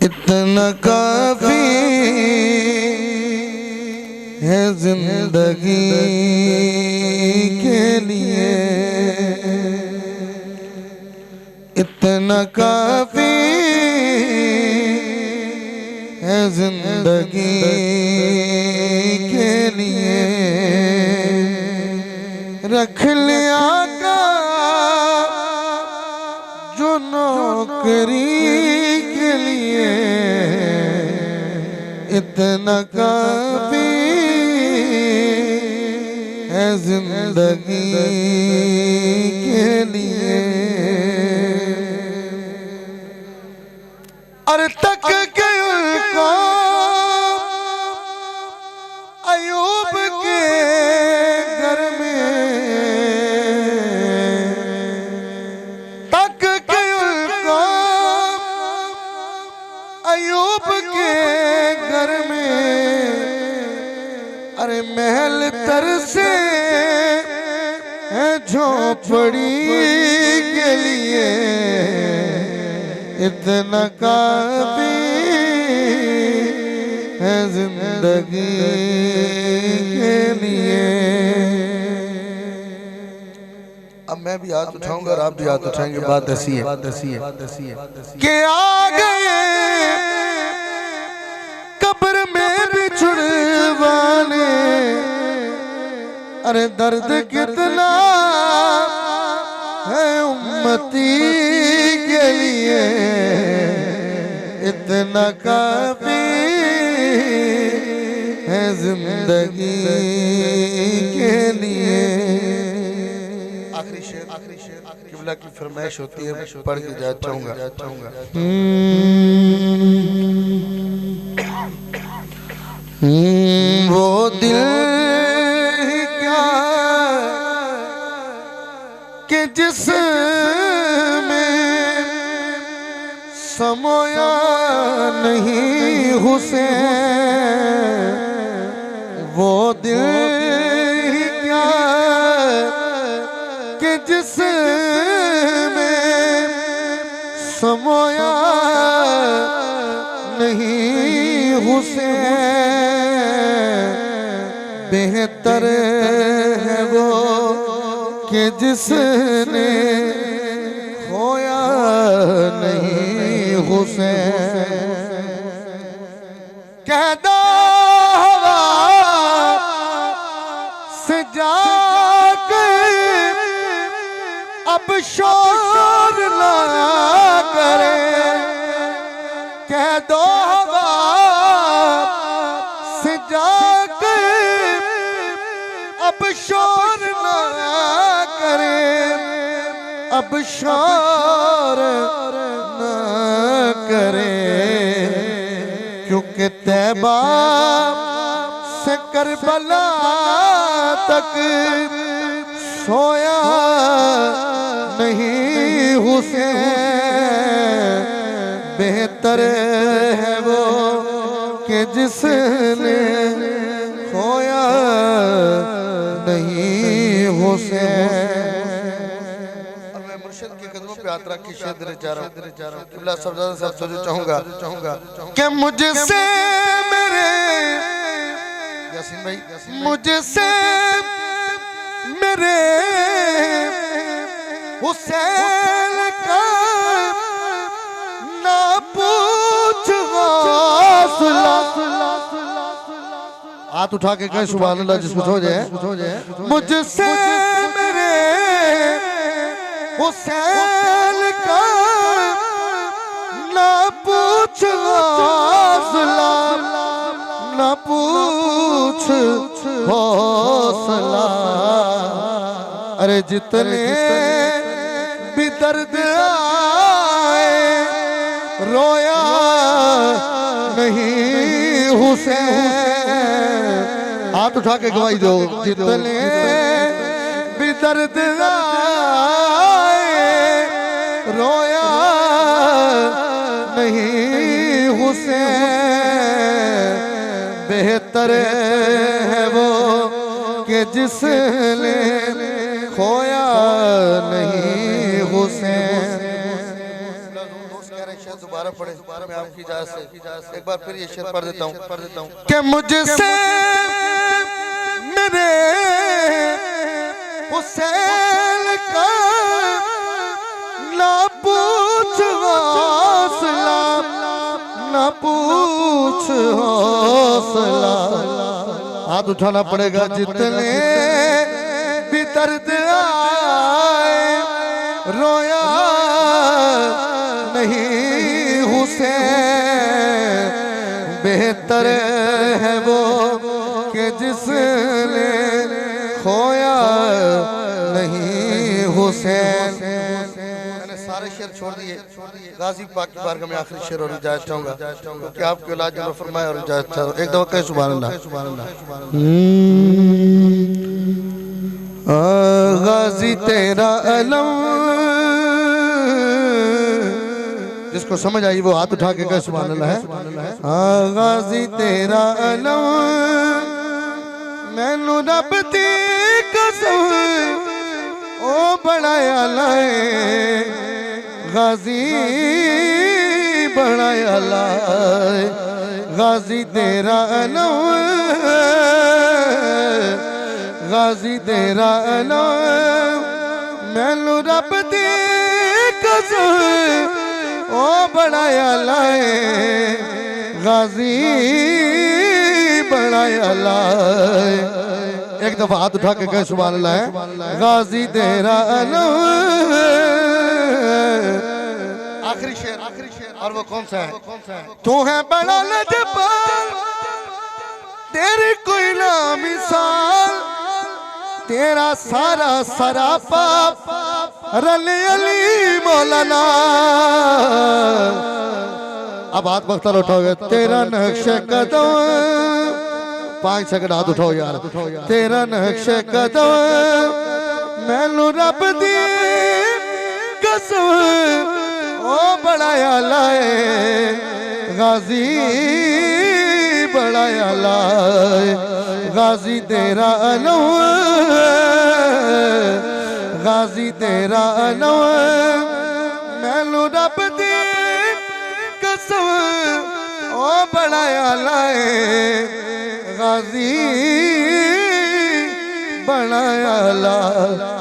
इतना काफी है जिंदगी के लिए, इतना काफी है जिंदगी के लिए। रख लिया का जो नौकरी के लिए, इतना काफी है जिंदगी के लिए। अरे तक के उनको अयूब के घर में, तक के उनको अयूब के घर में। अरे महल तर से है झोपड़ी के लिए, इतना काफी है जिंदगी के लिए। अब मैं भी हाथ उठाऊंगा और आप भी हाथ उठाएंगे। बात ऐसी है कि आ गए कब्र में बिछुड़वाने। अरे दर्द कितना है उम्मती के लिए, इतना काफी है जिंदगी के लिए। आखिरी शेर किबला की फरमाइश होती है, पढ़ के जा चाहूंगा। वो दिल क्या कि जिसमें समोया नहीं हुसैन। वो दिल क्या कि जिसमें समोया नहीं हुसैन। बेहतर है वो कि जिसने खोया नहीं हुसैन। कह दो हवा से जाकर अब शोर ना करे। कह दो हवा से जाकर अब शोर ना करे, अब शोर ना करे। क्योंकि तैबा से करबला तक सोया नहीं हुसैन। बेहतर है वो कि जिसने खोया नहीं हुसैन। और मैं मुर्शिद के कदमों पे यात्रा की शेर देने जा रहा हूँ। किबला सब ज्यादा सब सोचो चाहूंगा कि मुझसे मेरे यासीन भाई, मुझसे मेरे हुसैन का ना पूछ हौसला। हाथ उठा के कहे सुभान अल्लाह जिसको हो जाए। मुझसे मेरे हुसैन का ना पूछ हौसला, ना पूछ हौसला। अरे जितने भी दर्द आए रोया नहीं हुसैन। हाथ उठा के गवाही दो। जितने भी दर्द आए रोया नहीं हुसैन। बेहतर है वो कि जिसने खोया नहीं हुसैन। दोबारा पढ़े मैं आपकी इजाज़त से एक बार फिर ये शेर पढ़ देता हूँ कि मुझसे मेरे हुसैन का ना पूछ हौसला, ना पूछ हौसला। हाथ उठाना पड़ेगा जितने भी दर्द आए, रोया नहीं हुसैन। बेहतर है वो कि जिसने खोया नहीं हुसैन। मैंने सारे शेर छोड़ दिए, गाजी पाक की बारगाह में आखिरी शेर और इजाज़त चाहूंगा क्योंकि आपके औलाद ने फरमाया और इजाज़त चाहूंगा। एक दफा कहे सुभान अल्लाह। गाजी तेरा अलम, जिसको समझ आई वो हाथ उठा के कहे सुभान अल्लाह है। गाजी तेरा अलम, मैनू रब दी कसम ओ बनाया लाए, गाजी बनाया लाए। गाजी तेरा अलम, गाजी तेरा अलम, मैनू रब दी कसम ओ बनाया लाए, गाजी बनाया लाए। एक दफा हाथ उठा के कहे सुभान अल्लाह है। गाजी तेरा अलम। आखिरी शेर और वो कौन सा है? तू है बड़ा लजपाल, तेरी कोई ना मिसाल, तेरा सारा सरापा रली अली मौलाना। अब हाथ बख्तर उठाओगे। तेरा नक्श कदम, 5 सेकंड हाथ उठाओ यार। तेरा नक्श कदम, मैनू रब दी कसम ओ बनाया लाए, गाजी बनाया लाए। गाजी तेरा अलम, गाजी तेरा अलम, मैनू रब दी कसम ओ बनाया लाए, गाजी बनाया लाए।